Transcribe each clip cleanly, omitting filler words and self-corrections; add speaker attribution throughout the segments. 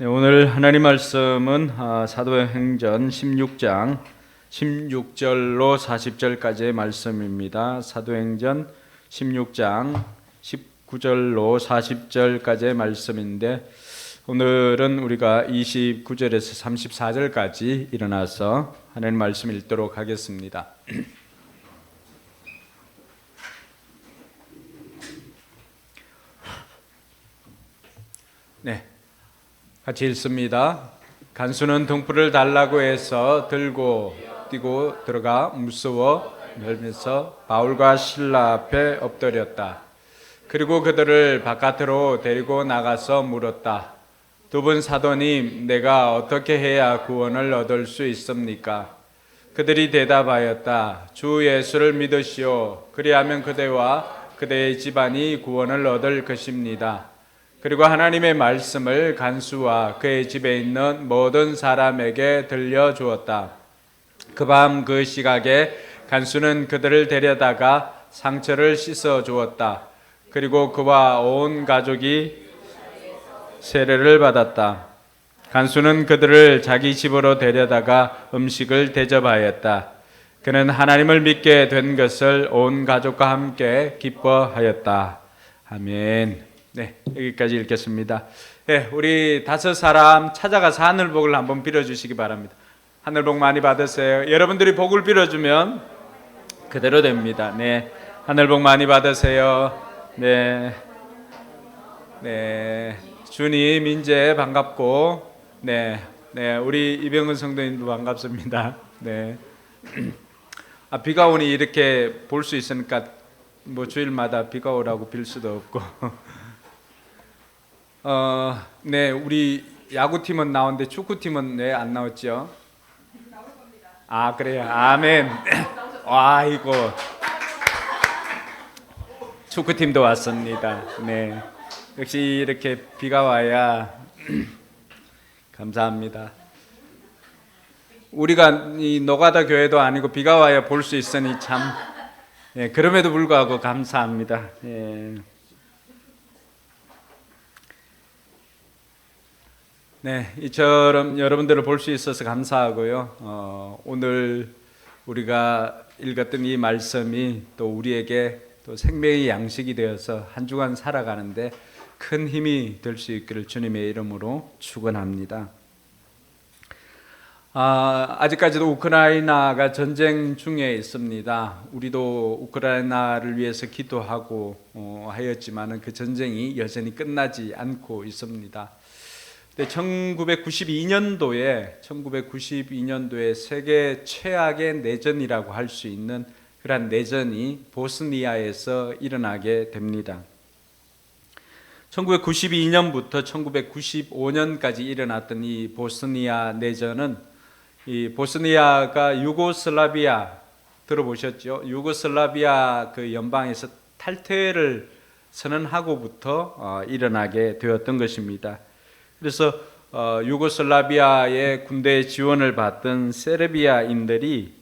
Speaker 1: 네, 오늘 하나님 말씀은 사도행전 16장 16절로 40절까지의 말씀입니다. 사도행전 16장 19절로 40절까지의 말씀인데 오늘은 우리가 29절에서 34절까지 일어나서 하나님 말씀 읽도록 하겠습니다. 네. 같이 읽습니다. 간수는 등불을 달라고 해서 들고 뛰고 들어가 무서워 멀면서 바울과 실라 앞에 엎드렸다. 그리고 그들을 바깥으로 데리고 나가서 물었다. 두 분 사도님, 내가 어떻게 해야 구원을 얻을 수 있습니까? 그들이 대답하였다. 주 예수를 믿으시오. 그리하면 그대와 그대의 집안이 구원을 얻을 것입니다. 그리고 하나님의 말씀을 간수와 그의 집에 있는 모든 사람에게 들려주었다. 그 밤 그 시각에 간수는 그들을 데려다가 상처를 씻어 주었다. 그리고 그와 온 가족이 세례를 받았다. 간수는 그들을 자기 집으로 데려다가 음식을 대접하였다. 그는 하나님을 믿게 된 것을 온 가족과 함께 기뻐하였다. 아멘. 네, 여기까지 읽겠습니다. 네, 우리 5사람 찾아가서 하늘복을 한번 빌어주시기 바랍니다. 하늘복 많이 받으세요. 여러분들이 복을 빌어주면 그대로 됩니다. 네, 하늘복 많이 받으세요. 네, 주님 인제 반갑고, 네, 우리 이병근 성도님도 반갑습니다. 네, 비가 오니 이렇게 볼 수 있으니까 뭐 주일마다 비가 오라고 빌 수도 없고. 네, 우리 야구팀은 나오는데 축구팀은 왜 안 나왔죠? 아, 그래요. 아멘. 아이고. 축구팀도 왔습니다. 네. 역시 이렇게 비가 와야 감사합니다. 우리가 이 노가다 교회도 아니고 비가 와야 볼 수 있으니 참, 네, 그럼에도 불구하고 감사합니다. 네. 네, 이처럼 여러분들을 볼 수 있어서 감사하고요. 오늘 우리가 읽었던 이 말씀이 또 우리에게 또 생명의 양식이 되어서 한 주간 살아가는데 큰 힘이 될 수 있기를 주님의 이름으로 축원합니다. 아직까지도 우크라이나가 전쟁 중에 있습니다. 우리도 우크라이나를 위해서 기도하고 하였지만 그 전쟁이 여전히 끝나지 않고 있습니다. 1992년도에 세계 최악의 내전이라고 할 수 있는 그러한 내전이 보스니아에서 일어나게 됩니다. 1992년부터 1995년까지 일어났던 이 보스니아 내전은 이 보스니아가 유고슬라비아 들어보셨죠? 유고슬라비아 그 연방에서 탈퇴를 선언하고부터 일어나게 되었던 것입니다. 그래서 유고슬라비아의 군대 지원을 받던 세르비아인들이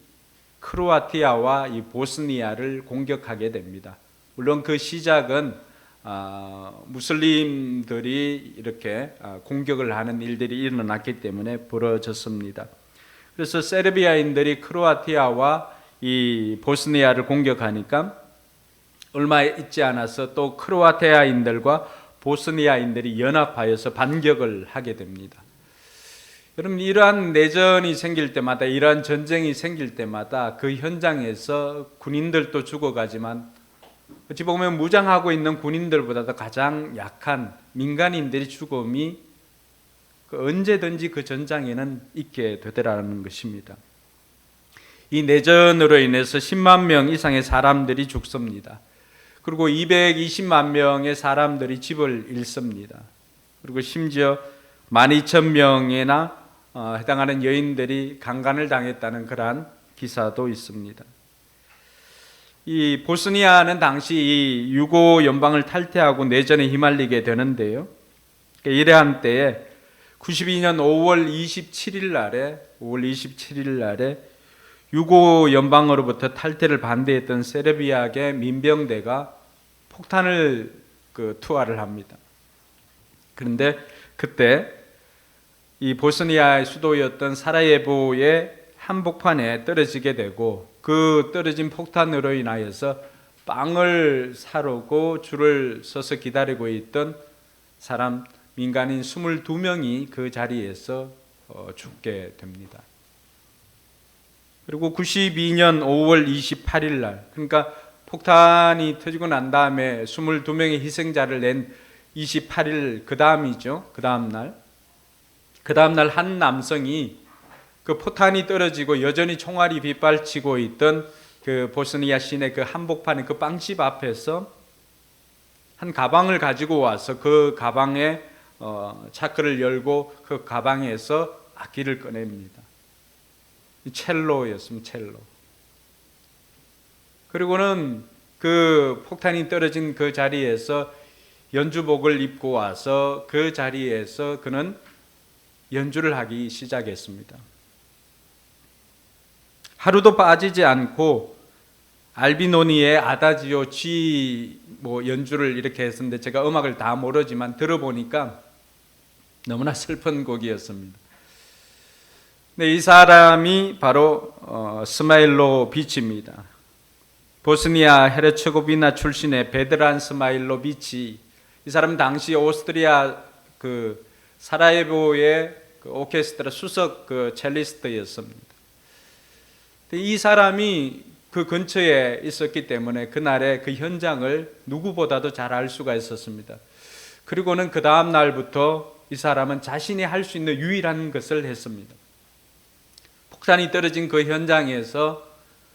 Speaker 1: 크로아티아와 이 보스니아를 공격하게 됩니다. 물론 그 시작은 무슬림들이 이렇게 공격을 하는 일들이 일어났기 때문에 벌어졌습니다. 그래서 세르비아인들이 크로아티아와 이 보스니아를 공격하니까 얼마 있지 않아서 또 크로아티아인들과 보스니아인들이 연합하여서 반격을 하게 됩니다. 여러분, 이러한 내전이 생길 때마다, 이러한 전쟁이 생길 때마다 그 현장에서 군인들도 죽어가지만 어찌 보면 무장하고 있는 군인들보다도 가장 약한 민간인들의 죽음이 언제든지 그 전장에는 있게 되더라는 것입니다. 이 내전으로 인해서 10만 명 이상의 사람들이 죽습니다. 그리고 220만 명의 사람들이 집을 잃습니다. 그리고 심지어 12,000명이나 해당하는 여인들이 강간을 당했다는 그러한 기사도 있습니다. 이 보스니아는 당시 이 유고 연방을 탈퇴하고 내전에 휘말리게 되는데요. 이러한 때에 92년 5월 27일 날에 유고 연방으로부터 탈퇴를 반대했던 세르비아의 민병대가 폭탄을 투하를 합니다. 그런데 그때 이 보스니아의 수도였던 사라예보의 한복판에 떨어지게 되고, 그 떨어진 폭탄으로 인하여서 빵을 사려고 줄을 서서 기다리고 있던 사람, 민간인 22명이 그 자리에서 죽게 됩니다. 그리고 92년 5월 28일 날, 그러니까 폭탄이 터지고 난 다음에 22명의 희생자를 낸 28일, 그 다음이죠. 그 다음날 한 남성이 그 포탄이 떨어지고 여전히 총알이 빗발치고 있던 그 보스니아 시내 그 한복판의 그 빵집 앞에서 한 가방을 가지고 와서 그 가방에 차크를 열고 그 가방에서 악기를 꺼냅니다. 첼로였습니다. 첼로. 그리고는 그 폭탄이 떨어진 그 자리에서 연주복을 입고 와서 그 자리에서 그는 연주를 하기 시작했습니다. 하루도 빠지지 않고 알비노니의 아다지오 G 연주를 이렇게 했었는데, 제가 음악을 다 모르지만 들어보니까 너무나 슬픈 곡이었습니다. 네, 이 사람이 바로 스마일로 비치입니다. 보스니아 헤르체고비나 출신의 베드란 스마일로 비치. 이 사람 당시 오스트리아 그 사라예보의 그 오케스트라 수석 그 첼리스트였습니다. 이 사람이 그 근처에 있었기 때문에 그날의 그 현장을 누구보다도 잘 알 수가 있었습니다. 그리고는 그 다음 날부터 이 사람은 자신이 할 수 있는 유일한 것을 했습니다. 폭탄이 떨어진 그 현장에서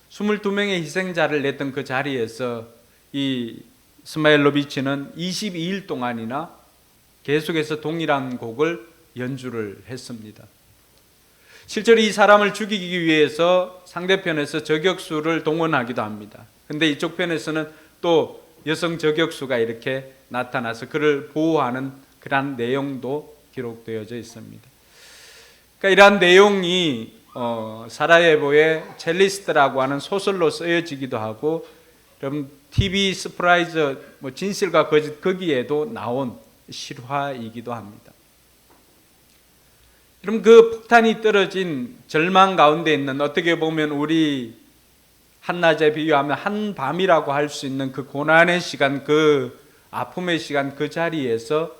Speaker 1: 22명의 희생자를 냈던 그 자리에서 이 스마일로비치는 22일 동안이나 계속해서 동일한 곡을 연주를 했습니다. 실제로 이 사람을 죽이기 위해서 상대편에서 저격수를 동원하기도 합니다. 근데 이쪽 편에서는 또 여성 저격수가 이렇게 나타나서 그를 보호하는 그런 내용도 기록되어져 있습니다. 그러니까 이러한 내용이 사라예보의 첼리스트라고 하는 소설로 쓰여지기도 하고, 여러분 TV 스프라이즈 진실과 거짓 거기에도 나온 실화이기도 합니다. 여러분 그 폭탄이 떨어진 절망 가운데 있는, 어떻게 보면 우리 한낮에 비유하면 한밤이라고 할 수 있는 그 고난의 시간, 그 아픔의 시간, 그 자리에서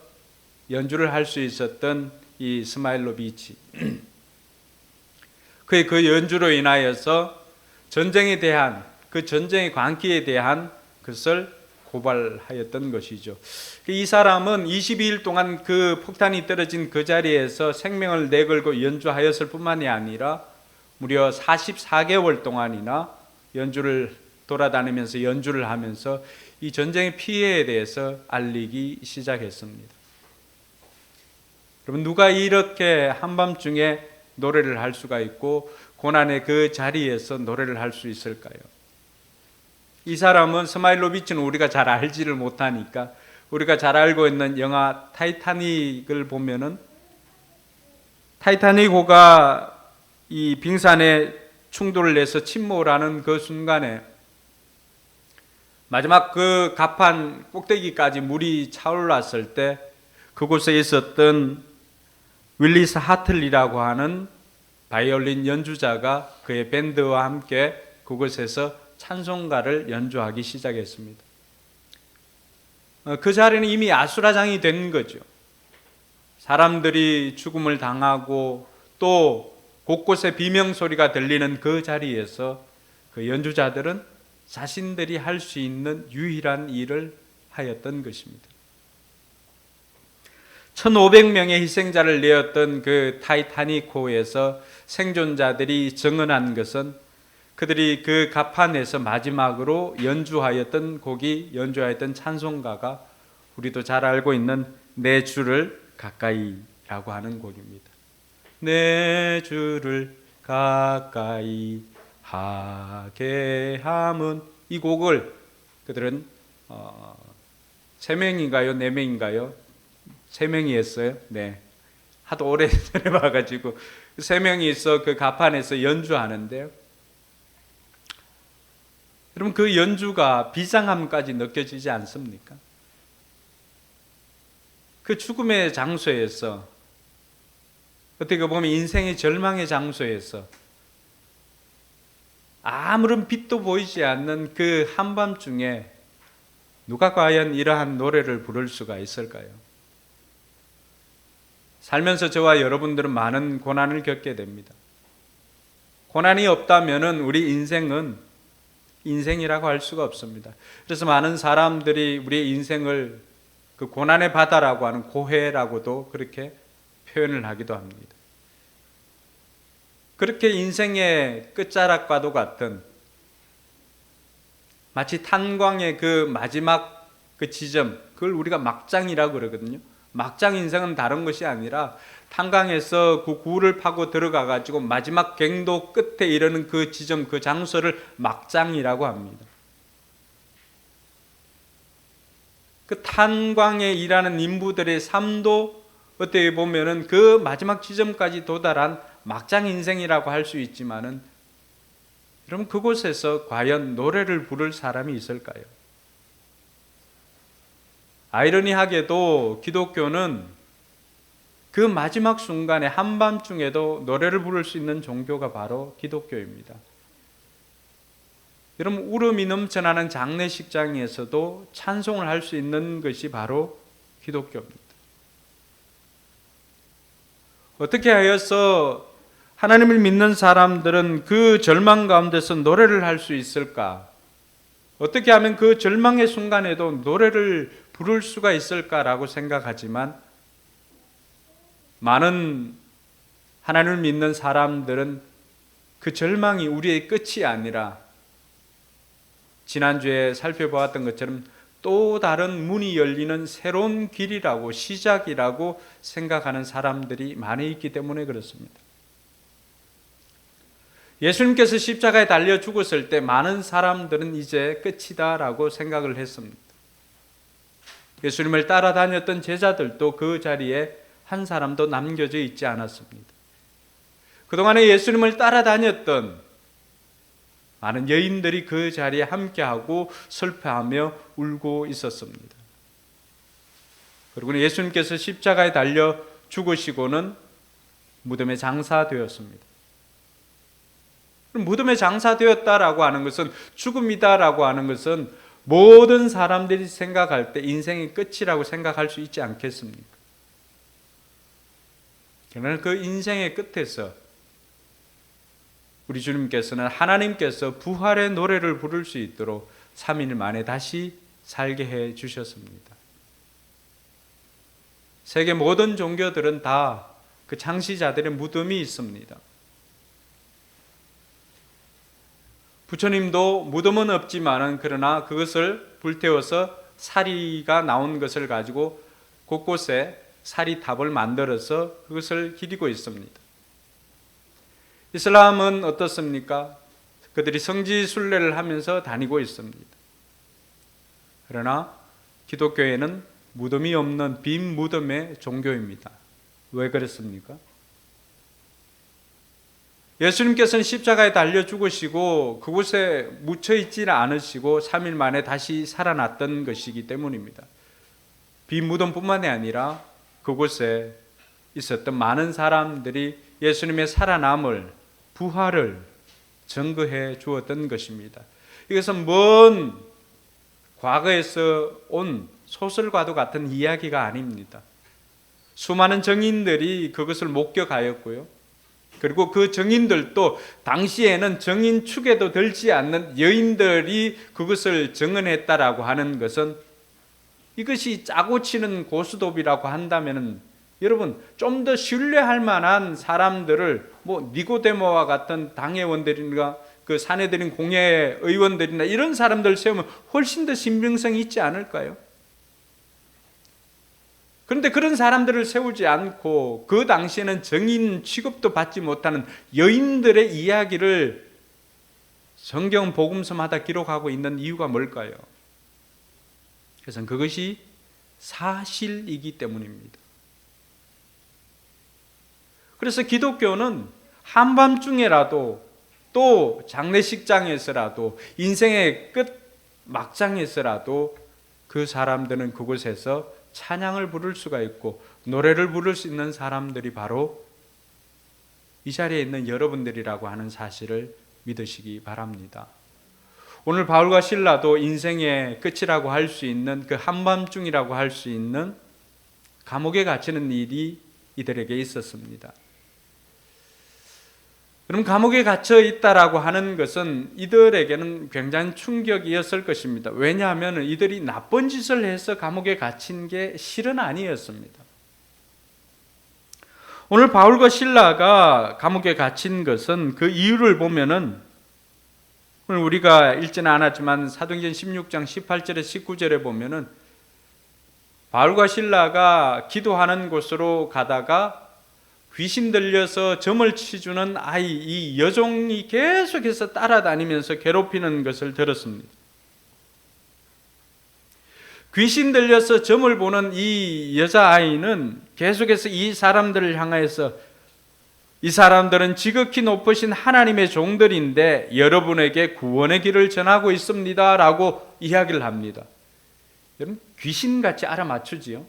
Speaker 1: 연주를 할 수 있었던 이 스마일로 비치. 그의 그 연주로 인하여서 전쟁에 대한, 그 전쟁의 광기에 대한 것을 고발하였던 것이죠. 이 사람은 22일 동안 그 폭탄이 떨어진 그 자리에서 생명을 내걸고 연주하였을 뿐만이 아니라 무려 44개월 동안이나 연주를 돌아다니면서 연주를 하면서 이 전쟁의 피해에 대해서 알리기 시작했습니다. 여러분 누가 이렇게 한밤중에 노래를 할 수가 있고 고난의 그 자리에서 노래를 할 수 있을까요? 이 사람은 스마일로비치는 우리가 잘 알지를 못하니까, 우리가 잘 알고 있는 영화 타이타닉을 보면은 타이타닉호가 이 빙산에 충돌을 해서 침몰을 하는 그 순간에 마지막 그 갑판 꼭대기까지 물이 차올랐을 때 그곳에 있었던 윌리스 하틀리라고 하는 바이올린 연주자가 그의 밴드와 함께 그곳에서 찬송가를 연주하기 시작했습니다. 그 자리는 이미 아수라장이 된 거죠. 사람들이 죽음을 당하고 또 곳곳에 비명소리가 들리는 그 자리에서 그 연주자들은 자신들이 할 수 있는 유일한 일을 하였던 것입니다. 1500명의 희생자를 내었던 그 타이타닉호에서 생존자들이 증언한 것은 그들이 그 갑판에서 마지막으로 연주하였던 곡이, 연주하였던 찬송가가 우리도 잘 알고 있는 내 주를 가까이라고 하는 곡입니다. 내 주를 가까이 하게 함은, 이 곡을 그들은 3명인가요? 4명인가요? 3명이 했어요. 네. 하도 오래전에 봐가지고 3명이 있어 그 갑판에서 연주하는데요. 여러분 그 연주가 비장함까지 느껴지지 않습니까? 그 죽음의 장소에서 어떻게 보면 인생의 절망의 장소에서 아무런 빛도 보이지 않는 그 한밤중에 누가 과연 이러한 노래를 부를 수가 있을까요? 살면서 저와 여러분들은 많은 고난을 겪게 됩니다. 고난이 없다면 우리 인생은 인생이라고 할 수가 없습니다. 그래서 많은 사람들이 우리의 인생을 그 고난의 바다라고 하는 고해라고도 그렇게 표현을 하기도 합니다. 그렇게 인생의 끝자락과도 같은 마치 탄광의 그 마지막 그 지점, 그걸 우리가 막장이라고 그러거든요. 막장 인생은 다른 것이 아니라 탄광에서 그 구를 파고 들어가 가지고 마지막 갱도 끝에 이르는 그 지점, 그 장소를 막장이라고 합니다. 그 탄광에 일하는 인부들의 삶도 어떻게 보면은 그 마지막 지점까지 도달한 막장 인생이라고 할 수 있지만은, 그럼 그곳에서 과연 노래를 부를 사람이 있을까요? 아이러니하게도 기독교는 그 마지막 순간에 한밤중에도 노래를 부를 수 있는 종교가 바로 기독교입니다. 여러분, 울음이 넘쳐나는 장례식장에서도 찬송을 할 수 있는 것이 바로 기독교입니다. 어떻게 하여서 하나님을 믿는 사람들은 그 절망 가운데서 노래를 할 수 있을까? 어떻게 하면 그 절망의 순간에도 노래를 부를 수가 있을까라고 생각하지만, 많은 하나님을 믿는 사람들은 그 절망이 우리의 끝이 아니라 지난주에 살펴보았던 것처럼 또 다른 문이 열리는 새로운 길이라고, 시작이라고 생각하는 사람들이 많이 있기 때문에 그렇습니다. 예수님께서 십자가에 달려 죽었을 때 많은 사람들은 이제 끝이다라고 생각을 했습니다. 예수님을 따라다녔던 제자들도 그 자리에 한 사람도 남겨져 있지 않았습니다. 그동안에 예수님을 따라다녔던 많은 여인들이 그 자리에 함께하고 슬퍼하며 울고 있었습니다. 그리고 예수님께서 십자가에 달려 죽으시고는 무덤에 장사되었습니다. 무덤에 장사되었다라고 하는 것은, 죽음이다라고 하는 것은 모든 사람들이 생각할 때 인생의 끝이라고 생각할 수 있지 않겠습니까? 그러나 그 인생의 끝에서 우리 주님께서는 하나님께서 부활의 노래를 부를 수 있도록 3일 만에 다시 살게 해 주셨습니다. 세계 모든 종교들은 다 그 창시자들의 무덤이 있습니다. 부처님도 무덤은 없지만은 그러나 그것을 불태워서 사리가 나온 것을 가지고 곳곳에 사리탑을 만들어서 그것을 기리고 있습니다. 이슬람은 어떻습니까? 그들이 성지순례를 하면서 다니고 있습니다. 그러나 기독교에는 무덤이 없는 빈 무덤의 종교입니다. 왜 그렇습니까? 예수님께서는 십자가에 달려 죽으시고 그곳에 묻혀 있지는 않으시고 3일 만에 다시 살아났던 것이기 때문입니다. 빈 무덤뿐만이 아니라 그곳에 있었던 많은 사람들이 예수님의 살아남을, 부활을 증거해 주었던 것입니다. 이것은 먼 과거에서 온 소설과도 같은 이야기가 아닙니다. 수많은 증인들이 그것을 목격하였고요. 그리고 그 증인들도 당시에는 증인 축에도 들지 않는 여인들이 그것을 증언했다라고 하는 것은, 이것이 짜고 치는 고스톱이라고 한다면 여러분, 좀 더 신뢰할 만한 사람들을 니고데모와 같은 당회원들이나 그 사내들인 공회 의원들이나 이런 사람들 세우면 훨씬 더 신빙성이 있지 않을까요? 그런데 그런 사람들을 세우지 않고 그 당시에는 증인 취급도 받지 못하는 여인들의 이야기를 성경 복음서마다 기록하고 있는 이유가 뭘까요? 그래서 그것이 사실이기 때문입니다. 그래서 기독교는 한밤중에라도, 또 장례식장에서라도, 인생의 끝 막장에서라도 그 사람들은 그곳에서 찬양을 부를 수가 있고 노래를 부를 수 있는 사람들이 바로 이 자리에 있는 여러분들이라고 하는 사실을 믿으시기 바랍니다. 오늘 바울과 실라도 인생의 끝이라고 할 수 있는 그 한밤중이라고 할 수 있는 감옥에 갇히는 일이 이들에게 있었습니다. 그럼 감옥에 갇혀 있다라고 하는 것은 이들에게는 굉장히 충격이었을 것입니다. 왜냐하면 이들이 나쁜 짓을 해서 감옥에 갇힌 게 실은 아니었습니다. 오늘 바울과 실라가 감옥에 갇힌 것은 그 이유를 보면은 오늘 우리가 읽지는 않았지만 사도행전 16장 18절에 19절에 보면은 바울과 실라가 기도하는 곳으로 가다가 귀신 들려서 점을 치주는 아이, 이 여종이 계속해서 따라다니면서 괴롭히는 것을 들었습니다. 귀신 들려서 점을 보는 이 여자아이는 계속해서 이 사람들을 향해서 이 사람들은 지극히 높으신 하나님의 종들인데 여러분에게 구원의 길을 전하고 있습니다 라고 이야기를 합니다. 여러분, 귀신같이 알아맞추지요?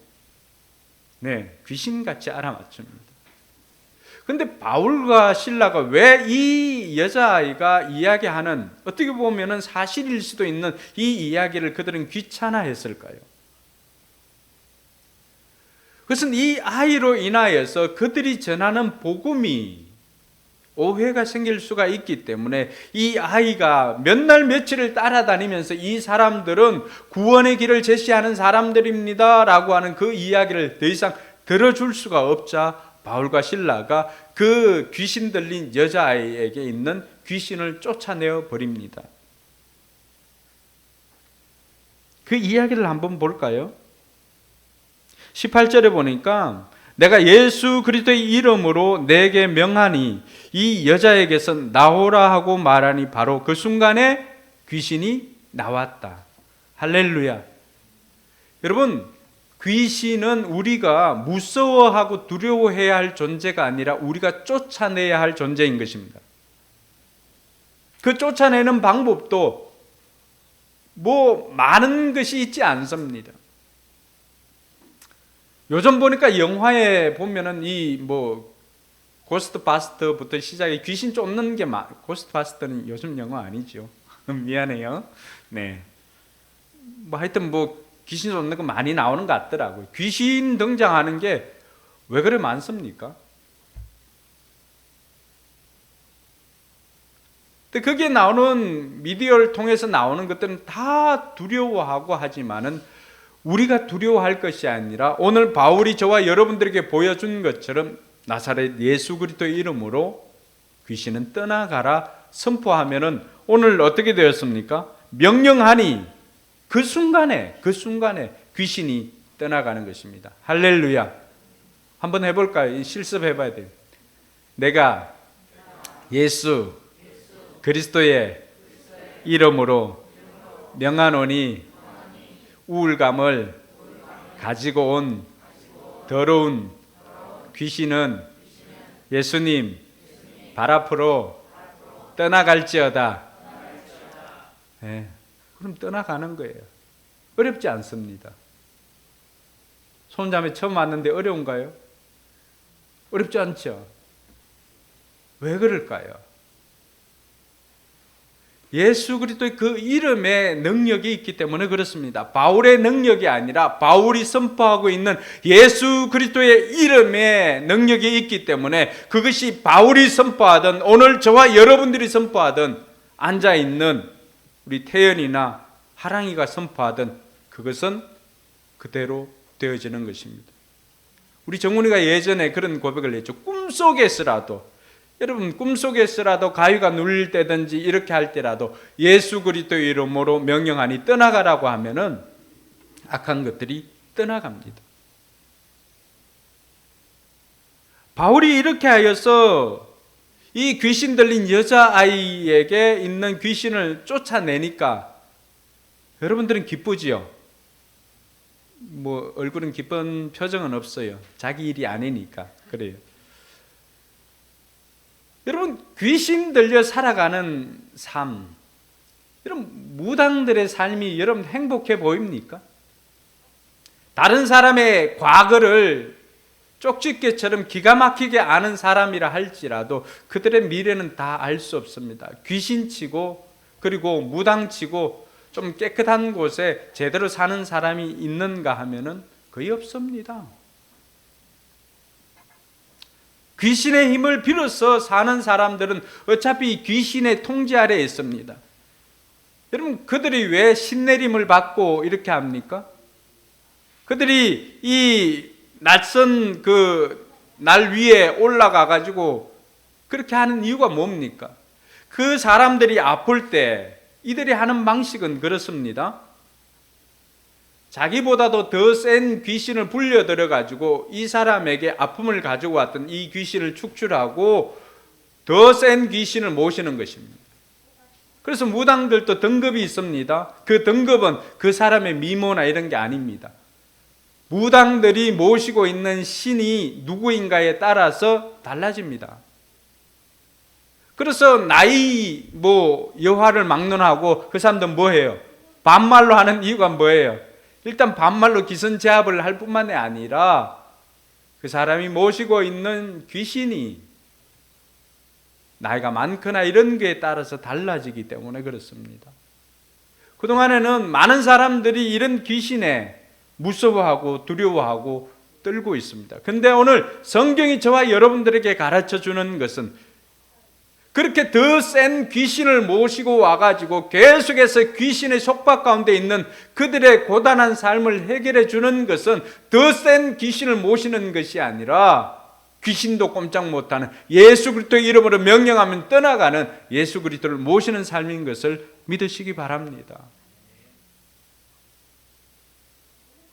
Speaker 1: 네, 귀신같이 알아맞춥니다. 근데 바울과 실라가 왜 이 여자아이가 이야기하는, 어떻게 보면 사실일 수도 있는 이 이야기를 그들은 귀찮아했을까요? 그것은 이 아이로 인하여서 그들이 전하는 복음이 오해가 생길 수가 있기 때문에 이 아이가 몇 날 며칠을 따라다니면서 이 사람들은 구원의 길을 제시하는 사람들입니다 라고 하는 그 이야기를 더 이상 들어줄 수가 없자 바울과 실라가 그 귀신 들린 여자아이에게 있는 귀신을 쫓아내어 버립니다. 그 이야기를 한번 볼까요? 18절에 보니까 내가 예수 그리스도의 이름으로 내게 명하니 이 여자에게서 나오라 하고 말하니 바로 그 순간에 귀신이 나왔다. 할렐루야. 여러분, 귀신은 우리가 무서워하고 두려워해야 할 존재가 아니라 우리가 쫓아내야 할 존재인 것입니다. 그 쫓아내는 방법도 많은 것이 있지 않습니다. 요즘 보니까 영화에 보면은 고스트바스터부터 시작해 귀신 쫓는 게 고스트바스터는 요즘 영화 아니죠. 미안해요. 네. 하여튼 귀신 쫓는 거 많이 나오는 것 같더라고요. 귀신 등장하는 게 왜 그래 많습니까? 근데 거기에 나오는 미디어를 통해서 나오는 것들은 다 두려워하고 하지만은 우리가 두려워할 것이 아니라 오늘 바울이 저와 여러분들에게 보여준 것처럼 나사렛 예수 그리스도의 이름으로 귀신은 떠나가라 선포하면은 오늘 어떻게 되었습니까? 명령하니 그 순간에 귀신이 떠나가는 것입니다. 할렐루야. 한번 해볼까요? 실습해봐야 돼요. 내가 예수 그리스도의 이름으로 명하노니 우울감을 가지고 온 더러운 귀신은 예수님 발 앞으로 떠나갈지어다. 네, 그럼 떠나가는 거예요. 어렵지 않습니다. 손자매 처음 왔는데 어려운가요? 어렵지 않죠? 왜 그럴까요? 예수 그리스도의 그 이름에 능력이 있기 때문에 그렇습니다. 바울의 능력이 아니라 바울이 선포하고 있는 예수 그리스도의 이름에 능력이 있기 때문에 그것이 바울이 선포하든 오늘 저와 여러분들이 선포하든 앉아있는 우리 태연이나 하랑이가 선포하든 그것은 그대로 되어지는 것입니다. 우리 정훈이가 예전에 그런 고백을 했죠. 꿈속에서라도, 여러분 꿈속에서라도 가위가 눌릴 때든지 이렇게 할 때라도 예수 그리스도의 이름으로 명령하니 떠나가라고 하면은 악한 것들이 떠나갑니다. 바울이 이렇게 하여서 이 귀신 들린 여자아이에게 있는 귀신을 쫓아내니까 여러분들은 기쁘지요? 얼굴은 기쁜 표정은 없어요. 자기 일이 아니니까 그래요. 여러분 귀신 들려 살아가는 삶, 여러분 무당들의 삶이 여러분 행복해 보입니까? 다른 사람의 과거를 쪽집게처럼 기가 막히게 아는 사람이라 할지라도 그들의 미래는 다 알 수 없습니다. 귀신치고 그리고 무당치고 좀 깨끗한 곳에 제대로 사는 사람이 있는가 하면은 거의 없습니다. 귀신의 힘을 빌어서 사는 사람들은 어차피 귀신의 통제 아래에 있습니다. 여러분, 그들이 왜 신내림을 받고 이렇게 합니까? 그들이 이 낯선 그 날 위에 올라가 가지고 그렇게 하는 이유가 뭡니까? 그 사람들이 아플 때 이들이 하는 방식은 그렇습니다. 자기보다도 더 센 귀신을 불려들여 가지고 이 사람에게 아픔을 가지고 왔던 이 귀신을 축출하고 더 센 귀신을 모시는 것입니다. 그래서 무당들도 등급이 있습니다. 그 등급은 그 사람의 미모나 이런 게 아닙니다. 무당들이 모시고 있는 신이 누구인가에 따라서 달라집니다. 그래서 나이 여화를 막론하고 그 사람들은 뭐해요? 반말로 하는 이유가 뭐예요? 일단 반말로 기선제압을 할 뿐만이 아니라 그 사람이 모시고 있는 귀신이 나이가 많거나 이런 거에 따라서 달라지기 때문에 그렇습니다. 그동안에는 많은 사람들이 이런 귀신에 무서워하고 두려워하고 떨고 있습니다. 그런데 오늘 성경이 저와 여러분들에게 가르쳐 주는 것은 그렇게 더 센 귀신을 모시고 와가지고 계속해서 귀신의 속박 가운데 있는 그들의 고단한 삶을 해결해 주는 것은 더 센 귀신을 모시는 것이 아니라 귀신도 꼼짝 못하는 예수 그리스도의 이름으로 명령하면 떠나가는 예수 그리스도를 모시는 삶인 것을 믿으시기 바랍니다.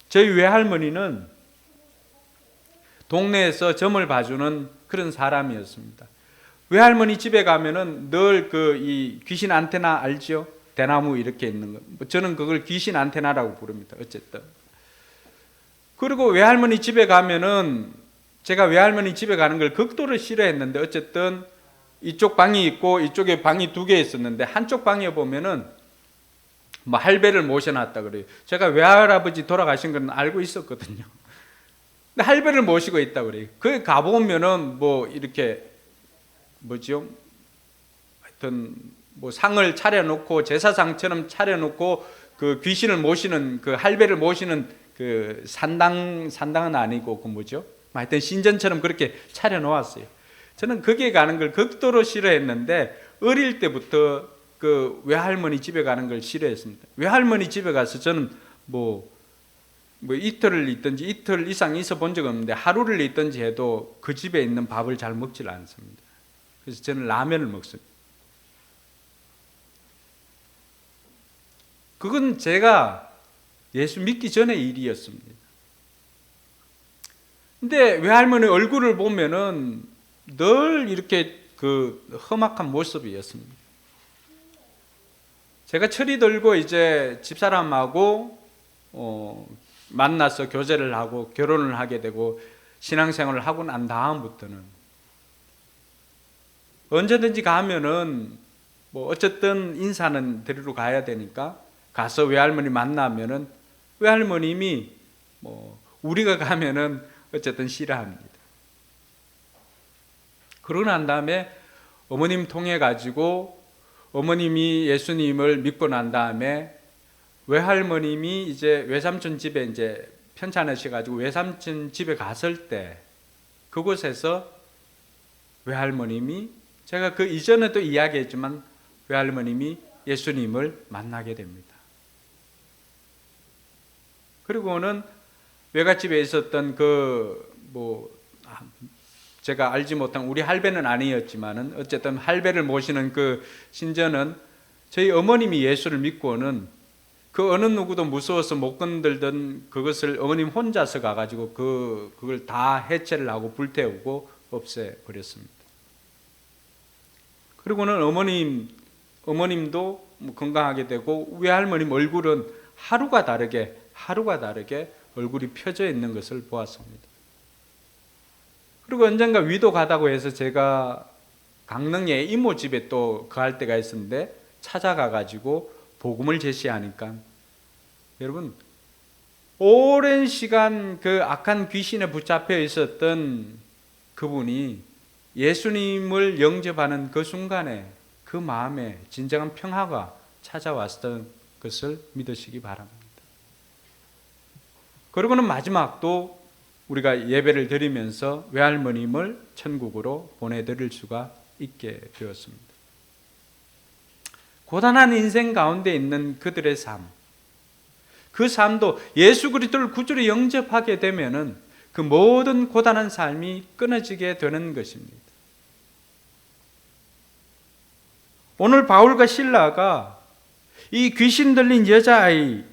Speaker 1: 저희 외할머니는 동네에서 점을 봐주는 그런 사람이었습니다. 외할머니 집에 가면은 늘 이 귀신 안테나 알죠? 대나무 이렇게 있는 거. 저는 그걸 귀신 안테나라고 부릅니다. 어쨌든. 그리고 외할머니 집에 가면은 제가 외할머니 집에 가는 걸 극도로 싫어했는데 어쨌든 이쪽 방이 있고 이쪽에 방이 2개 있었는데 한쪽 방에 보면은 할배를 모셔놨다 그래요. 제가 외할아버지 돌아가신 건 알고 있었거든요. 근데 할배를 모시고 있다 그래요. 거기 가보면은 이렇게 하여튼 상을 차려놓고 제사상처럼 차려놓고 그 귀신을 모시는 그 할배를 모시는 그 산당은 아니고 하여튼 신전처럼 그렇게 차려놓았어요. 저는 거기에 가는 걸 극도로 싫어했는데 어릴 때부터 그 외할머니 집에 가는 걸 싫어했습니다. 외할머니 집에 가서 저는 이틀을 있든지 이틀 이상 있어 본 적은 없는데 하루를 있든지 해도 그 집에 있는 밥을 잘 먹질 않습니다. 그래서 저는 라면을 먹습니다. 그건 제가 예수 믿기 전의 일이었습니다. 근데 외할머니 얼굴을 보면은 늘 이렇게 그 험악한 모습이었습니다. 제가 철이 들고 이제 집사람하고 만나서 교제를 하고 결혼을 하게 되고 신앙생활을 하고 난 다음부터는 언제든지 가면은 어쨌든 인사는 드리러 가야 되니까 가서 외할머니 만나면은 외할머님이 우리가 가면은 어쨌든 싫어합니다. 그러고 난 다음에 어머님 통해 가지고 어머님이 예수님을 믿고 난 다음에 외할머님이 이제 외삼촌 집에 이제 편찮으셔 가지고 외삼촌 집에 갔을 때 그곳에서 외할머님이 제가 그 이전에도 이야기했지만 외할머님이 예수님을 만나게 됩니다. 그리고는 외갓집에 있었던 제가 알지 못한 우리 할배는 아니었지만은 어쨌든 할배를 모시는 그 신전은 저희 어머님이 예수를 믿고는 그 어느 누구도 무서워서 못 건들던 그것을 어머님 혼자서 가가지고 그걸 다 해체를 하고 불태우고 없애버렸습니다. 그리고는 어머님도 건강하게 되고 외할머님 얼굴은 하루가 다르게 얼굴이 펴져 있는 것을 보았습니다. 그리고 언젠가 위도 가다고 해서 제가 강릉에 이모 집에 또 거할 때가 있었는데 찾아가 가지고 복음을 제시하니까 여러분 오랜 시간 그 악한 귀신에 붙잡혀 있었던 그분이 예수님을 영접하는 그 순간에 그 마음에 진정한 평화가 찾아왔던 것을 믿으시기 바랍니다. 그리고는 마지막도 우리가 예배를 드리면서 외할머님을 천국으로 보내드릴 수가 있게 되었습니다. 고단한 인생 가운데 있는 그들의 삶, 그 삶도 예수 그리스도를 구주로 영접하게 되면은 그 모든 고단한 삶이 끊어지게 되는 것입니다. 오늘 바울과 실라가 이 귀신 들린 여자아이,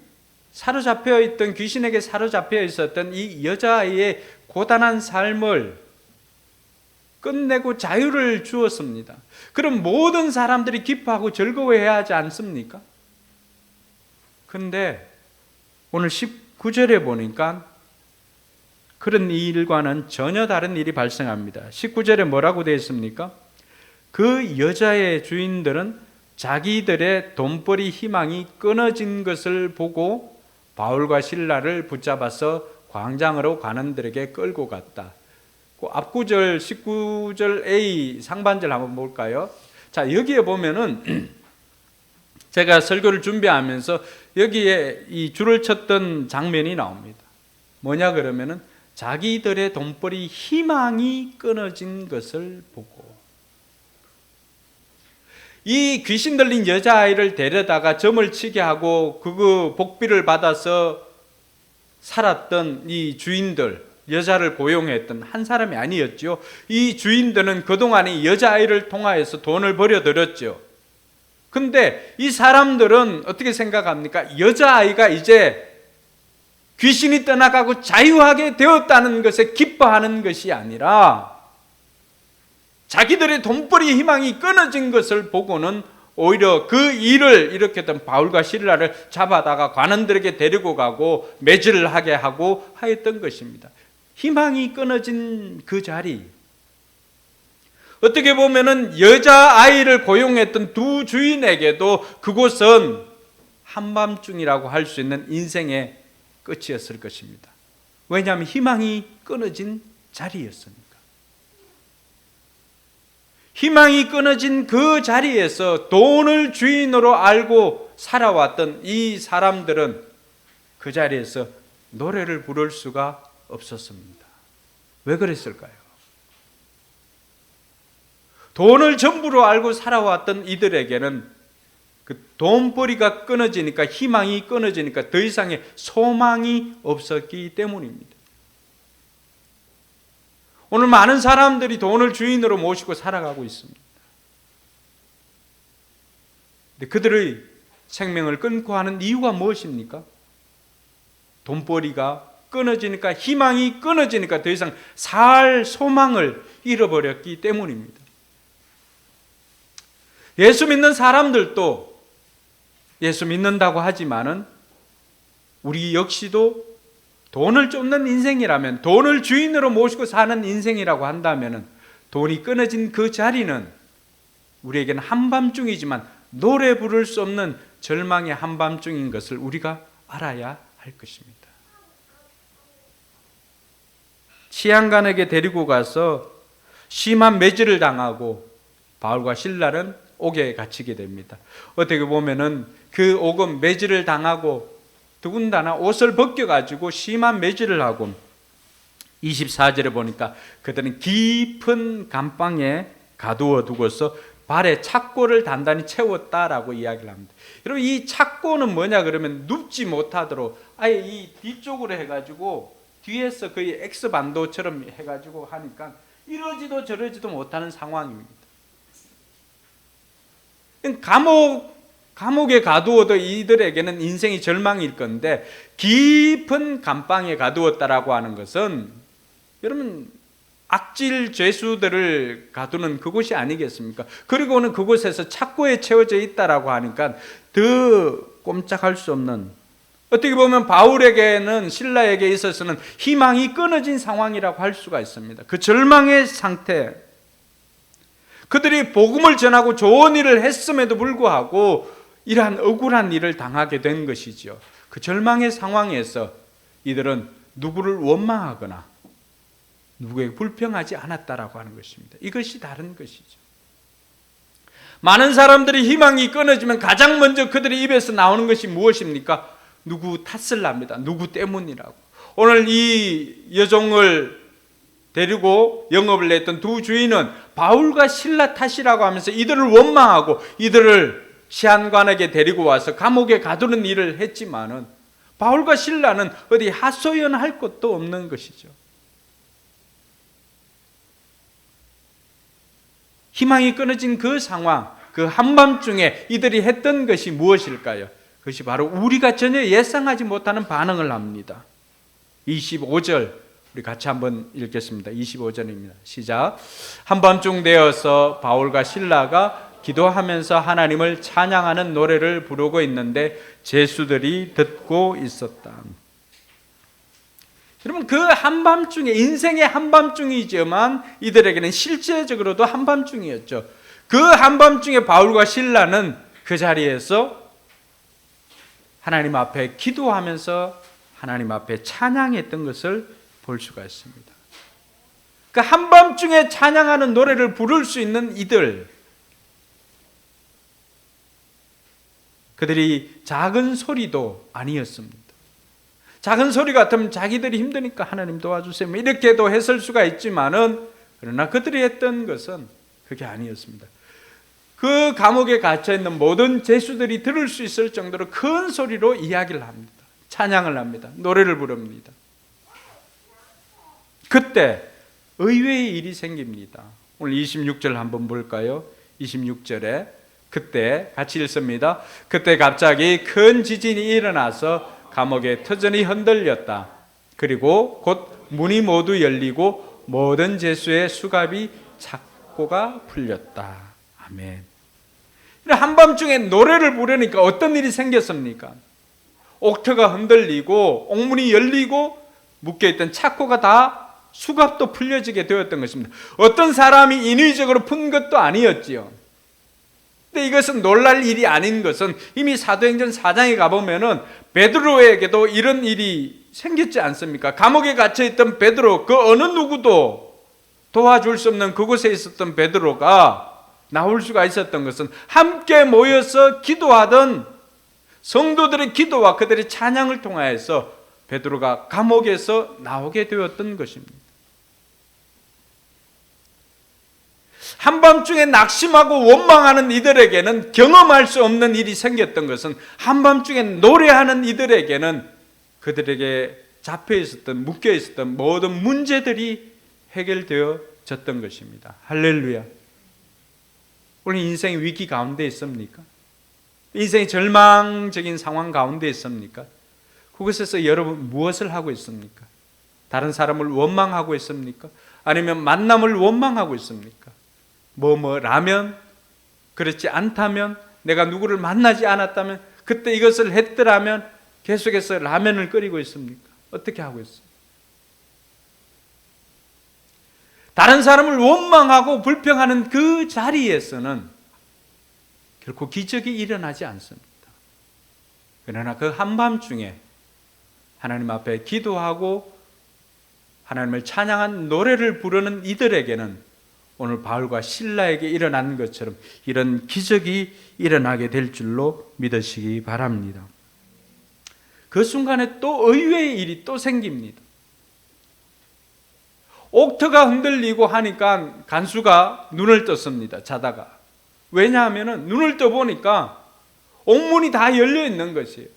Speaker 1: 사로잡혀 있던 귀신에게 사로잡혀 있었던 이 여자아이의 고단한 삶을 끝내고 자유를 주었습니다. 그럼 모든 사람들이 기뻐하고 즐거워해야 하지 않습니까? 그런데 오늘 19절에 보니까 그런 일과는 전혀 다른 일이 발생합니다. 19절에 뭐라고 되어 있습니까? 그 여자의 주인들은 자기들의 돈벌이 희망이 끊어진 것을 보고 바울과 실라를 붙잡아서 광장으로 관원들에게 끌고 갔다. 그 앞구절 19절 A 상반절 한번 볼까요? 자, 여기에 보면은 제가 설교를 준비하면서 여기에 이 줄을 쳤던 장면이 나옵니다. 뭐냐 그러면은 자기들의 돈벌이 희망이 끊어진 것을 보고, 이 귀신 들린 여자아이를 데려다가 점을 치게 하고 그 복비를 받아서 살았던 이 주인들, 여자를 고용했던 한 사람이 아니었죠. 이 주인들은 그동안에 여자아이를 통하여서 돈을 벌여들였죠. 근데 이 사람들은 어떻게 생각합니까? 여자아이가 이제 귀신이 떠나가고 자유하게 되었다는 것에 기뻐하는 것이 아니라 자기들의 돈벌이 희망이 끊어진 것을 보고는 오히려 그 일을 일으켰던 바울과 실라를 잡아다가 관원들에게 데리고 가고 매질을 하게 하고 하였던 것입니다. 희망이 끊어진 그 자리, 어떻게 보면은 여자아이를 고용했던 두 주인에게도 그곳은 한밤중이라고 할 수 있는 인생의 끝이었을 것입니다. 왜냐하면 희망이 끊어진 자리였으니까. 희망이 끊어진 그 자리에서 돈을 주인으로 알고 살아왔던 이 사람들은 그 자리에서 노래를 부를 수가 없었습니다. 왜 그랬을까요? 돈을 전부로 알고 살아왔던 이들에게는 그 돈벌이가 끊어지니까, 희망이 끊어지니까 더 이상의 소망이 없었기 때문입니다. 오늘 많은 사람들이 돈을 주인으로 모시고 살아가고 있습니다. 근데 그들의 생명을 끊고 하는 이유가 무엇입니까? 돈벌이가 끊어지니까, 희망이 끊어지니까 더 이상 살 소망을 잃어버렸기 때문입니다. 예수 믿는 사람들도 예수 믿는다고 하지만은 우리 역시도 돈을 쫓는 인생이라면, 돈을 주인으로 모시고 사는 인생이라고 한다면은 돈이 끊어진 그 자리는 우리에게는 한밤중이지만 노래 부를 수 없는 절망의 한밤중인 것을 우리가 알아야 할 것입니다. 치안관에게 데리고 가서 심한 매질을 당하고 바울과 실라는 옥에 갇히게 됩니다. 어떻게 보면은 그 옥은 매질을 당하고 더군다나 옷을 벗겨가지고 심한 매질을 하고 24절에 보니까 그들은 깊은 감방에 가두어 두고서 발에 착고를 단단히 채웠다라고 이야기를 합니다. 여러분, 이 착고는 뭐냐 그러면 눕지 못하도록 아예 이 뒤쪽으로 해가지고 뒤에서 거의 X반도처럼 해가지고 하니까 이러지도 저러지도 못하는 상황입니다. 감옥에 가두어도 이들에게는 인생이 절망일 건데 깊은 감방에 가두었다라고 하는 것은 여러분 악질 죄수들을 가두는 그곳이 아니겠습니까? 그리고는 그곳에서 착고에 채워져 있다라고 하니까 더 꼼짝할 수 없는, 어떻게 보면 바울에게는, 실라에게 있어서는 희망이 끊어진 상황이라고 할 수가 있습니다. 그 절망의 상태, 그들이 복음을 전하고 좋은 일을 했음에도 불구하고 이러한 억울한 일을 당하게 된 것이죠. 그 절망의 상황에서 이들은 누구를 원망하거나 누구에게 불평하지 않았다라고 하는 것입니다. 이것이 다른 것이죠. 많은 사람들이 희망이 끊어지면 가장 먼저 그들의 입에서 나오는 것이 무엇입니까? 누구 탓을 합니다. 누구 때문이라고. 오늘 이 여종을 데리고 영업을 했던 두 주인은 바울과 실라 탓이라고 하면서 이들을 원망하고 이들을 시한관에게 데리고 와서 감옥에 가두는 일을 했지만은 바울과 실라는 어디 하소연할 것도 없는 것이죠. 희망이 끊어진 그 상황, 그 한밤중에 이들이 했던 것이 무엇일까요? 그것이 바로 우리가 전혀 예상하지 못하는 반응을 합니다. 25절 우리 같이 한번 읽겠습니다. 25절입니다. 시작. 한밤중 되어서 바울과 실라가 기도하면서 하나님을 찬양하는 노래를 부르고 있는데 제수들이 듣고 있었다. 여러분, 그 한밤중에, 인생의 한밤중이지만 이들에게는 실제적으로도 한밤중이었죠. 그 한밤중에 바울과 실라는 그 자리에서 하나님 앞에 기도하면서 하나님 앞에 찬양했던 것을 볼 수가 있습니다. 그 한밤중에 찬양하는 노래를 부를 수 있는 이들, 그들이 작은 소리도 아니었습니다. 작은 소리 같으면 자기들이 힘드니까 하나님 도와주세요 이렇게도 했을 수가 있지만은, 그러나 그들이 했던 것은 그게 아니었습니다. 그 감옥에 갇혀있는 모든 죄수들이 들을 수 있을 정도로 큰 소리로 이야기를 합니다. 찬양을 합니다. 노래를 부릅니다. 그때 의외의 일이 생깁니다. 오늘 26절 한번 볼까요? 26절에 그때 같이 읽습니다. 그때 갑자기 큰 지진이 일어나서 감옥에 터전이 흔들렸다. 그리고 곧 문이 모두 열리고 모든 죄수의 수갑이 착고가 풀렸다. 아멘. 한밤중에 노래를 부르니까 어떤 일이 생겼습니까? 옥터가 흔들리고 옥문이 열리고 묶여있던 착고가 다 수갑도 풀려지게 되었던 것입니다. 어떤 사람이 인위적으로 푼 것도 아니었지요. 근데 이것은 놀랄 일이 아닌 것은 이미 사도행전 4장에 가보면은 베드로에게도 이런 일이 생겼지 않습니까? 감옥에 갇혀있던 베드로, 그 어느 누구도 도와줄 수 없는 그곳에 있었던 베드로가 나올 수가 있었던 것은 함께 모여서 기도하던 성도들의 기도와 그들의 찬양을 통하여서 베드로가 감옥에서 나오게 되었던 것입니다. 한밤중에 낙심하고 원망하는 이들에게는 경험할 수 없는 일이 생겼던 것은 한밤중에 노래하는 이들에게는 그들에게 잡혀 있었던, 묶여 있었던 모든 문제들이 해결되어졌던 것입니다. 할렐루야. 오늘 인생의 위기 가운데 있습니까? 인생의 절망적인 상황 가운데 있습니까? 그곳에서 여러분 무엇을 하고 있습니까? 다른 사람을 원망하고 있습니까? 아니면 만남을 원망하고 있습니까? 라면, 그렇지 않다면, 내가 누구를 만나지 않았다면, 그때 이것을 했더라면 계속해서 라면을 끓이고 있습니까? 어떻게 하고 있어요? 다른 사람을 원망하고 불평하는 그 자리에서는 결코 기적이 일어나지 않습니다. 그러나 그 한밤중에 하나님 앞에 기도하고 하나님을 찬양한 노래를 부르는 이들에게는 오늘 바울과 실라에게 일어난 것처럼 이런 기적이 일어나게 될 줄로 믿으시기 바랍니다. 그 순간에 또 의외의 일이 또 생깁니다. 옥터가 흔들리고 하니까 간수가 눈을 떴습니다. 자다가. 왜냐하면 눈을 떠보니까 옥문이 다 열려 있는 것이에요.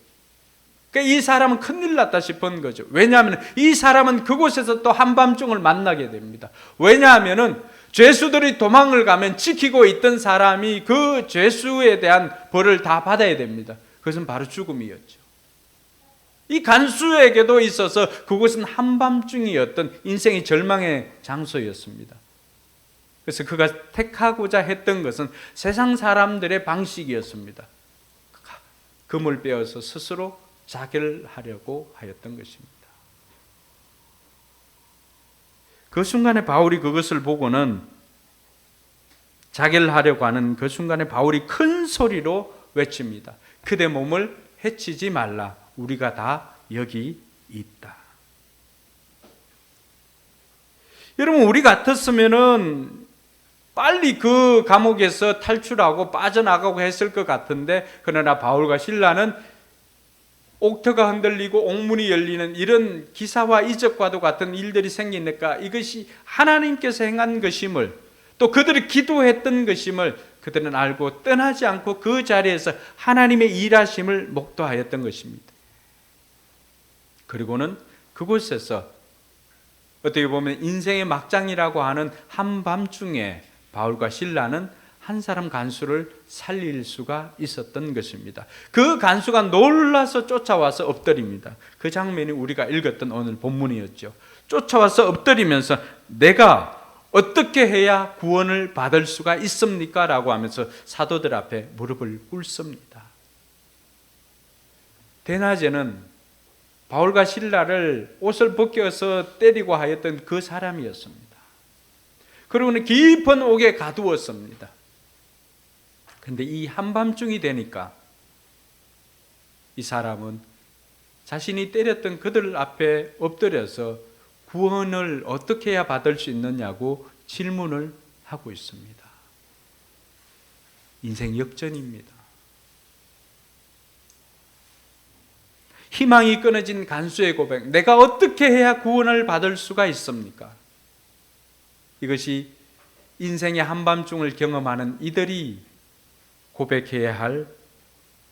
Speaker 1: 그러니까 이 사람은 큰일 났다 싶은 거죠. 왜냐하면 이 사람은 그곳에서 또 한밤중을 만나게 됩니다. 왜냐하면 죄수들이 도망을 가면 지키고 있던 사람이 그 죄수에 대한 벌을 다 받아야 됩니다. 그것은 바로 죽음이었죠. 이 간수에게도 있어서 그곳은 한밤중이었던 인생의 절망의 장소였습니다. 그래서 그가 택하고자 했던 것은 세상 사람들의 방식이었습니다. 금을 빼어서 스스로 자결하려고 하였던 것입니다. 그 순간에 바울이 그것을 보고는 자결하려고 하는 그 순간에 바울이 큰 소리로 외칩니다. 그대 몸을 해치지 말라. 우리가 다 여기 있다. 여러분, 우리 같았으면은 빨리 그 감옥에서 탈출하고 빠져나가고 했을 것 같은데, 그러나 바울과 실라는 옥터가 흔들리고 옥문이 열리는 이런 기사와 이적과도 같은 일들이 생기니까 이것이 하나님께서 행한 것임을, 또 그들이 기도했던 것임을 그들은 알고 떠나지 않고 그 자리에서 하나님의 일하심을 목도하였던 것입니다. 그리고는 그곳에서 어떻게 보면 인생의 막장이라고 하는 한밤중에 바울과 실라는 한 사람 간수를 살릴 수가 있었던 것입니다. 그 간수가 놀라서 쫓아와서 엎드립니다. 그 장면이 우리가 읽었던 오늘 본문이었죠. 쫓아와서 엎드리면서 내가 어떻게 해야 구원을 받을 수가 있습니까? 라고 하면서 사도들 앞에 무릎을 꿇습니다. 대낮에는 바울과 실라를 옷을 벗겨서 때리고 하였던 그 사람이었습니다. 그리고는 깊은 옥에 가두었습니다. 그런데 이 한밤중이 되니까 이 사람은 자신이 때렸던 그들 앞에 엎드려서 구원을 어떻게 해야 받을 수 있느냐고 질문을 하고 있습니다. 인생 역전입니다. 희망이 끊어진 간수의 고백, 내가 어떻게 해야 구원을 받을 수가 있습니까? 이것이 인생의 한밤중을 경험하는 이들이 고백해야 할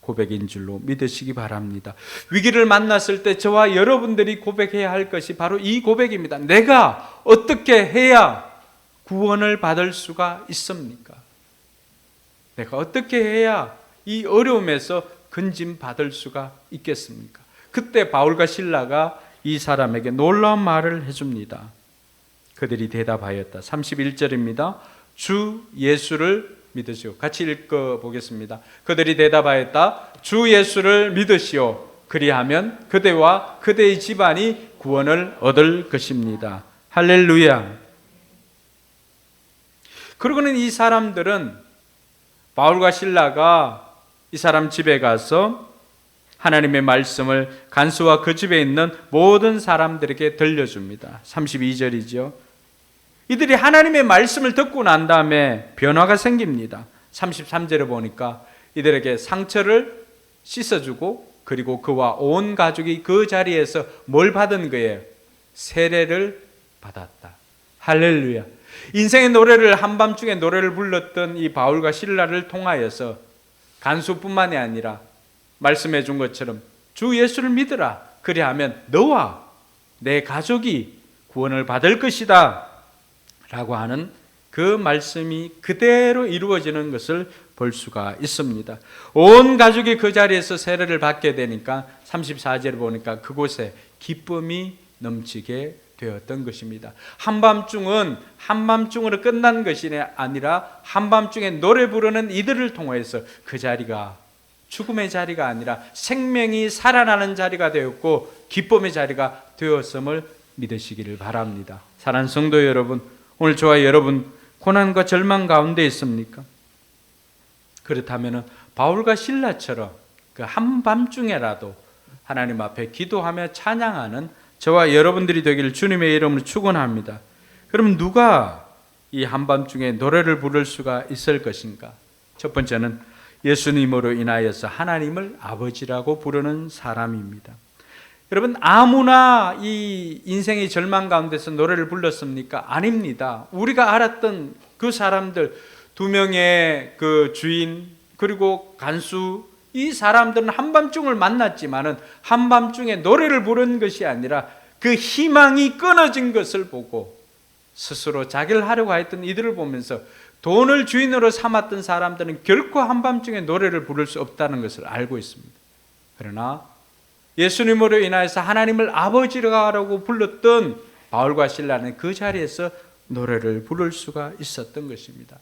Speaker 1: 고백인 줄로 믿으시기 바랍니다. 위기를 만났을 때 저와 여러분들이 고백해야 할 것이 바로 이 고백입니다. 내가 어떻게 해야 구원을 받을 수가 있습니까? 내가 어떻게 해야 이 어려움에서 건짐 받을 수가 있겠습니까? 그때 바울과 실라가 이 사람에게 놀라운 말을 해줍니다. 그들이 대답하였다. 31절입니다. 주 예수를 믿으시오. 같이 읽어보겠습니다. 그들이 대답하였다. 주 예수를 믿으시오. 그리하면 그대와 그대의 집안이 구원을 얻을 것입니다. 할렐루야. 그러고는 이 사람들은 바울과 실라가 이 사람 집에 가서 하나님의 말씀을 간수와 그 집에 있는 모든 사람들에게 들려줍니다. 32절이죠. 이들이 하나님의 말씀을 듣고 난 다음에 변화가 생깁니다. 33절에 보니까 이들에게 상처를 씻어주고 그리고 그와 온 가족이 그 자리에서 뭘 받은 거예요? 세례를 받았다. 할렐루야. 인생의 노래를 한밤중에 노래를 불렀던 이 바울과 실라를 통하여서 간수뿐만이 아니라 말씀해 준 것처럼 주 예수를 믿으라. 그리하면 너와 내 가족이 구원을 받을 것이다 라고 하는 그 말씀이 그대로 이루어지는 것을 볼 수가 있습니다. 온 가족이 그 자리에서 세례를 받게 되니까 34절을 보니까 그곳에 기쁨이 넘치게 되었던 것입니다. 한밤중은 한밤중으로 끝난 것이 아니라 한밤중에 노래 부르는 이들을 통해서 그 자리가 죽음의 자리가 아니라 생명이 살아나는 자리가 되었고 기쁨의 자리가 되었음을 믿으시기를 바랍니다. 사랑하는 성도 여러분, 오늘 저와 여러분 고난과 절망 가운데 있습니까? 그렇다면 바울과 실라처럼 그 한밤중에라도 하나님 앞에 기도하며 찬양하는 저와 여러분들이 되기를 주님의 이름으로 축원합니다. 그러면 누가 이 한밤중에 노래를 부를 수가 있을 것인가? 첫 번째는 예수님으로 인하여서 하나님을 아버지라고 부르는 사람입니다. 여러분, 아무나 이 인생의 절망 가운데서 노래를 불렀습니까? 아닙니다. 우리가 알았던 그 사람들, 두 명의 그 주인 그리고 간수, 이 사람들은 한밤중을 만났지만은 한밤중에 노래를 부른 것이 아니라 그 희망이 끊어진 것을 보고 스스로 자기를 하려고 했던 이들을 보면서 돈을 주인으로 삼았던 사람들은 결코 한밤중에 노래를 부를 수 없다는 것을 알고 있습니다. 그러나 예수님으로 인하여서 하나님을 아버지라고 불렀던 바울과 실라는 그 자리에서 노래를 부를 수가 있었던 것입니다.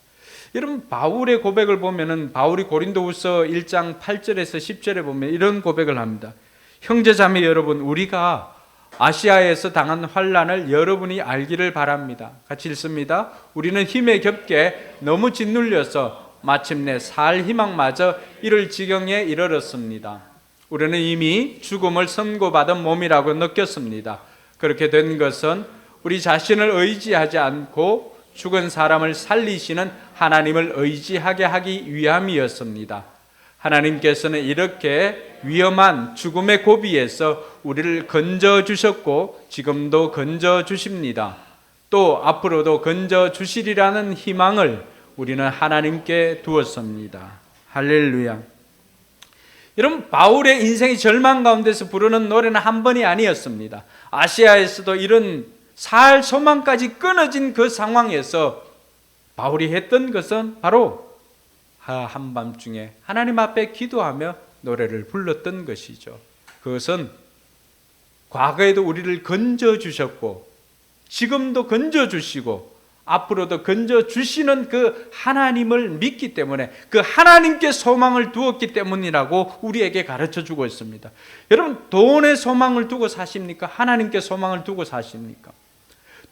Speaker 1: 여러분, 바울의 고백을 보면은 바울이 고린도후서 1장 8절에서 10절에 보면 이런 고백을 합니다. 형제자매 여러분, 우리가 아시아에서 당한 환난을 여러분이 알기를 바랍니다. 같이 읽습니다. 우리는 힘에 겹게 너무 짓눌려서 마침내 살 희망마저 이를 지경에 이르렀습니다. 우리는 이미 죽음을 선고받은 몸이라고 느꼈습니다. 그렇게 된 것은 우리 자신을 의지하지 않고 죽은 사람을 살리시는 하나님을 의지하게 하기 위함이었습니다. 하나님께서는 이렇게 위험한 죽음의 고비에서 우리를 건져주셨고 지금도 건져주십니다. 또 앞으로도 건져주시리라는 희망을 우리는 하나님께 두었습니다. 할렐루야. 여러분, 바울의 인생의 절망 가운데서 부르는 노래는 한 번이 아니었습니다. 아시아에서도 이런 살 소망까지 끊어진 그 상황에서 바울이 했던 것은 바로 한밤중에 하나님 앞에 기도하며 노래를 불렀던 것이죠. 그것은 과거에도 우리를 건져주셨고 지금도 건져주시고 앞으로도 건져주시는 그 하나님을 믿기 때문에 그 하나님께 소망을 두었기 때문이라고 우리에게 가르쳐주고 있습니다. 여러분, 돈에 소망을 두고 사십니까? 하나님께 소망을 두고 사십니까?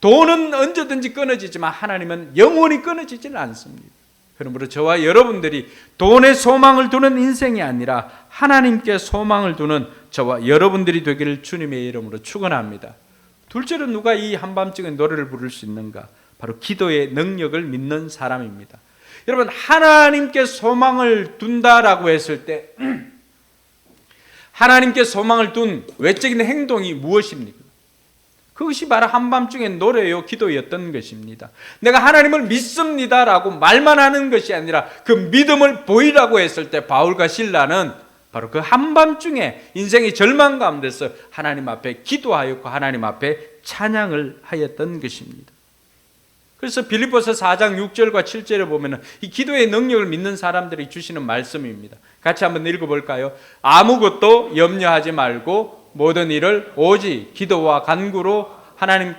Speaker 1: 돈은 언제든지 끊어지지만 하나님은 영원히 끊어지지는 않습니다. 그러므로 저와 여러분들이 돈에 소망을 두는 인생이 아니라 하나님께 소망을 두는 저와 여러분들이 되기를 주님의 이름으로 축원합니다. 둘째로 누가 이 한밤중에 노래를 부를 수 있는가? 바로 기도의 능력을 믿는 사람입니다. 여러분, 하나님께 소망을 둔다라고 했을 때 하나님께 소망을 둔 외적인 행동이 무엇입니까? 그것이 바로 한밤중에 노래요 기도였던 것입니다. 내가 하나님을 믿습니다라고 말만 하는 것이 아니라 그 믿음을 보이라고 했을 때 바울과 실라는 바로 그 한밤중에 인생의 절망 가운데서 하나님 앞에 기도하였고 하나님 앞에 찬양을 하였던 것입니다. 그래서 빌립보서 4장 6절과 7절에 보면 이 기도의 능력을 믿는 사람들이 주시는 말씀입니다. 같이 한번 읽어볼까요? 아무것도 염려하지 말고 모든 일을 오직 기도와 간구로 하나님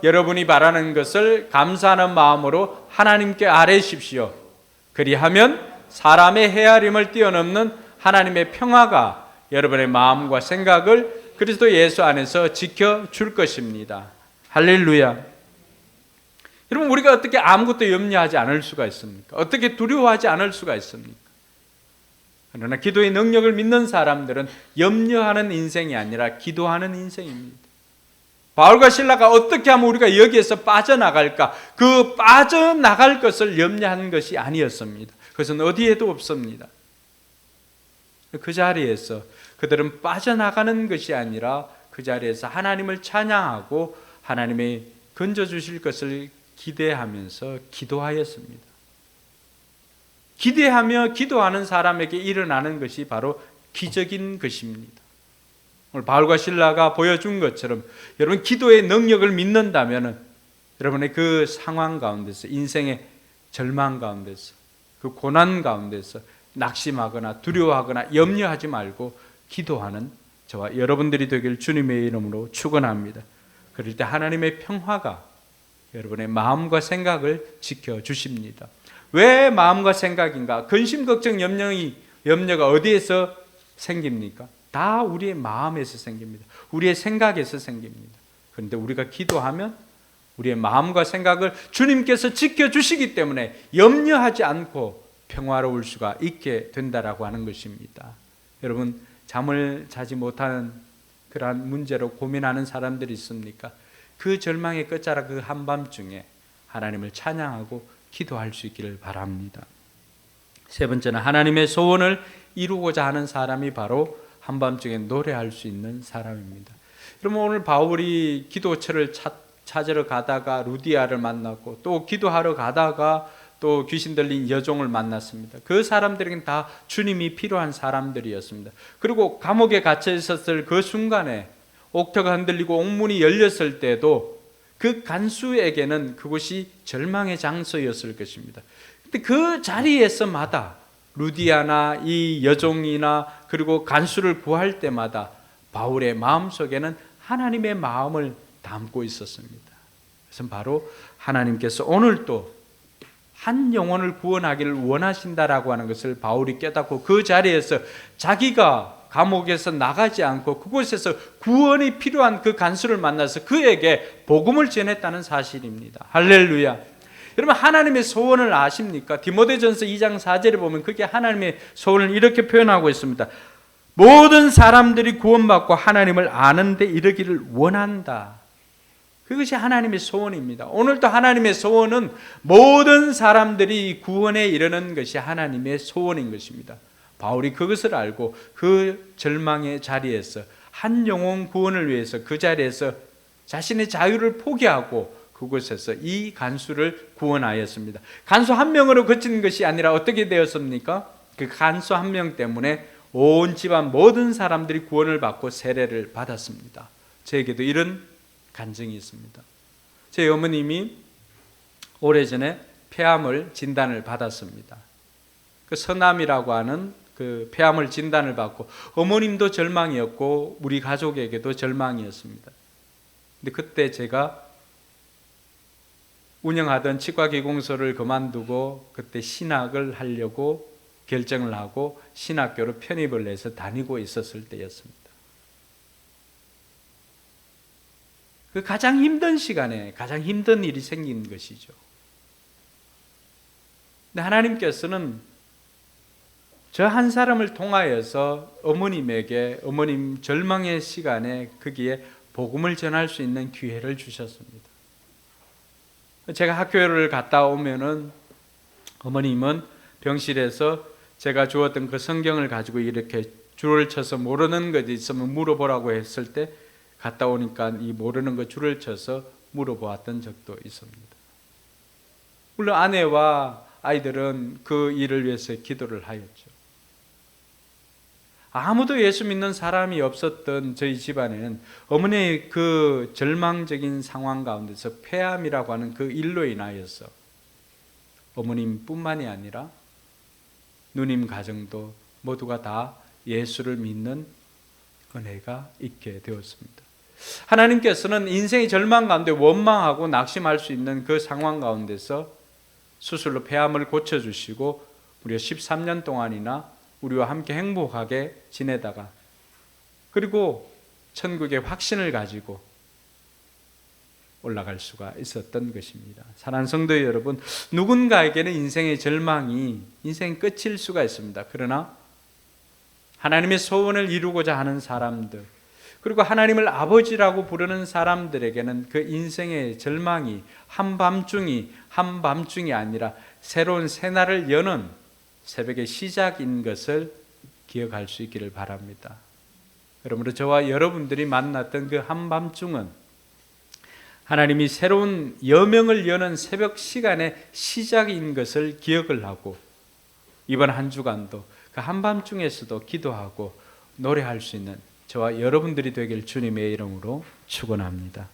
Speaker 1: 여러분이 바라는 것을 감사하는 마음으로 하나님께 아뢰십시오. 그리하면 사람의 헤아림을 뛰어넘는 하나님의 평화가 여러분의 마음과 생각을 그리스도 예수 안에서 지켜줄 것입니다. 할렐루야. 여러분, 우리가 어떻게 아무것도 염려하지 않을 수가 있습니까? 어떻게 두려워하지 않을 수가 있습니까? 그러나 기도의 능력을 믿는 사람들은 염려하는 인생이 아니라 기도하는 인생입니다. 바울과 실라가 어떻게 하면 우리가 여기에서 빠져나갈까? 그 빠져나갈 것을 염려하는 것이 아니었습니다. 그것은 어디에도 없습니다. 그 자리에서 그들은 빠져나가는 것이 아니라 그 자리에서 하나님을 찬양하고 하나님의 건져주실 것을 기대하면서 기도하였습니다. 기대하며 기도하는 사람에게 일어나는 것이 바로 기적인 것입니다. 오늘 바울과 실라가 보여준 것처럼 여러분, 기도의 능력을 믿는다면 여러분의 그 상황 가운데서, 인생의 절망 가운데서, 그 고난 가운데서 낙심하거나 두려워하거나 염려하지 말고 기도하는 저와 여러분들이 되길 주님의 이름으로 축원합니다. 그럴 때 하나님의 평화가 여러분의 마음과 생각을 지켜주십니다. 왜 마음과 생각인가? 근심, 걱정, 염려가 어디에서 생깁니까? 다 우리의 마음에서 생깁니다. 우리의 생각에서 생깁니다. 그런데 우리가 기도하면 우리의 마음과 생각을 주님께서 지켜주시기 때문에 염려하지 않고 평화로울 수가 있게 된다라고 하는 것입니다. 여러분, 잠을 자지 못하는 그러한 문제로 고민하는 사람들이 있습니까? 그 절망의 끝자락 그 한밤중에 하나님을 찬양하고 기도할 수 있기를 바랍니다. 세 번째는 하나님의 소원을 이루고자 하는 사람이 바로 한밤중에 노래할 수 있는 사람입니다. 그러면 오늘 바울이 기도처를 찾으러 가다가 루디아를 만났고 또 기도하러 가다가 또 귀신 들린 여종을 만났습니다. 그 사람들에게는 다 주님이 필요한 사람들이었습니다. 그리고 감옥에 갇혀 있었을 그 순간에 옥터가 흔들리고 옥문이 열렸을 때도 그 간수에게는 그곳이 절망의 장소였을 것입니다. 근데 그 자리에서마다 루디아나 이 여종이나 그리고 간수를 구할 때마다 바울의 마음속에는 하나님의 마음을 담고 있었습니다. 그래서 바로 하나님께서 오늘도 한 영혼을 구원하기를 원하신다라고 하는 것을 바울이 깨닫고 그 자리에서 자기가 감옥에서 나가지 않고 그곳에서 구원이 필요한 그 간수를 만나서 그에게 복음을 전했다는 사실입니다. 할렐루야. 여러분, 하나님의 소원을 아십니까? 디모데전서 2장 4절에 보면 그게 하나님의 소원을 이렇게 표현하고 있습니다. 모든 사람들이 구원받고 하나님을 아는 데 이르기를 원한다. 그것이 하나님의 소원입니다. 오늘도 하나님의 소원은 모든 사람들이 구원에 이르는 것이 하나님의 소원인 것입니다. 바울이 그것을 알고 그 절망의 자리에서 한 영혼 구원을 위해서 그 자리에서 자신의 자유를 포기하고 그곳에서 이 간수를 구원하였습니다. 간수 한 명으로 그친 것이 아니라 어떻게 되었습니까? 그 간수 한 명 때문에 온 집안 모든 사람들이 구원을 받고 세례를 받았습니다. 저에게도 이런 간증이 있습니다. 제 어머님이 오래전에 폐암을 진단을 받았습니다. 그 서남이라고 하는 그 폐암을 진단을 받고 어머님도 절망이었고 우리 가족에게도 절망이었습니다. 근데 그때 제가 운영하던 치과기공소를 그만두고 그때 신학을 하려고 결정을 하고 신학교로 편입을 해서 다니고 있었을 때였습니다. 그 가장 힘든 시간에 가장 힘든 일이 생긴 것이죠. 근데 하나님께서는 저 한 사람을 통하여서 어머님에게 어머님 절망의 시간에 거기에 복음을 전할 수 있는 기회를 주셨습니다. 제가 학교를 갔다 오면은 어머님은 병실에서 제가 주었던 그 성경을 가지고 이렇게 줄을 쳐서 모르는 것이 있으면 물어보라고 했을 때 갔다 오니까 이 모르는 거 줄을 쳐서 물어보았던 적도 있습니다. 물론 아내와 아이들은 그 일을 위해서 기도를 하였죠. 아무도 예수 믿는 사람이 없었던 저희 집안에는 어머니의 그 절망적인 상황 가운데서 폐암이라고 하는 그 일로 인하여서 어머님뿐만이 아니라 누님 가정도 모두가 다 예수를 믿는 은혜가 있게 되었습니다. 하나님께서는 인생의 절망 가운데 원망하고 낙심할 수 있는 그 상황 가운데서 수술로 폐암을 고쳐주시고 무려 13년 동안이나 우리와 함께 행복하게 지내다가 그리고 천국의 확신을 가지고 올라갈 수가 있었던 것입니다. 사랑하는 성도 여러분, 누군가에게는 인생의 절망이 인생의 끝일 수가 있습니다. 그러나 하나님의 소원을 이루고자 하는 사람들 그리고 하나님을 아버지라고 부르는 사람들에게는 그 인생의 절망이 한밤중이 아니라 새로운 새날을 여는 새벽의 시작인 것을 기억할 수 있기를 바랍니다. 그러므로 저와 여러분들이 만났던 그 한밤중은 하나님이 새로운 여명을 여는 새벽 시간의 시작인 것을 기억을 하고 이번 한 주간도 그 한밤중에서도 기도하고 노래할 수 있는 저와 여러분들이 되길 주님의 이름으로 축원합니다.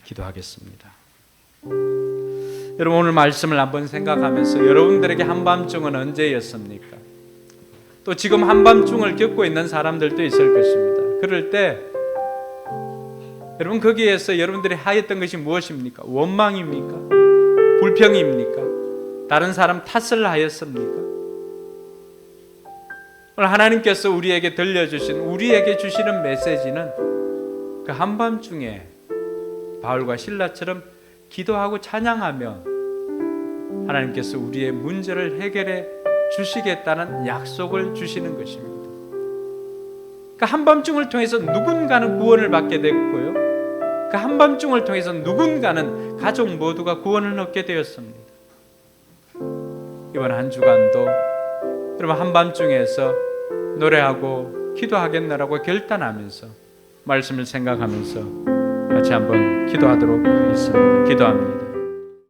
Speaker 1: 기도하겠습니다. 여러분 오늘 말씀을 한번 생각하면서 여러분들에게 한밤중은 언제였습니까? 또 지금 한밤중을 겪고 있는 사람들도 있을 것입니다. 그럴 때 여러분 거기에서 여러분들이 하였던 것이 무엇입니까? 원망입니까? 불평입니까? 다른 사람 탓을 하였습니까? 오늘 하나님께서 우리에게 들려주신 우리에게 주시는 메시지는 그 한밤중에 바울과 실라처럼 기도하고 찬양하며 하나님께서 우리의 문제를 해결해 주시겠다는 약속을 주시는 것입니다. 그 한밤중을 통해서 누군가는 구원을 받게 됐고요. 그 한밤중을 통해서 누군가는 가족 모두가 구원을 얻게 되었습니다. 이번 한 주간도 여러분 한밤중에서 노래하고 기도하겠노라고 결단하면서 말씀을 생각하면서 같이 한번 기도하도록 하겠습니다. 기도합니다.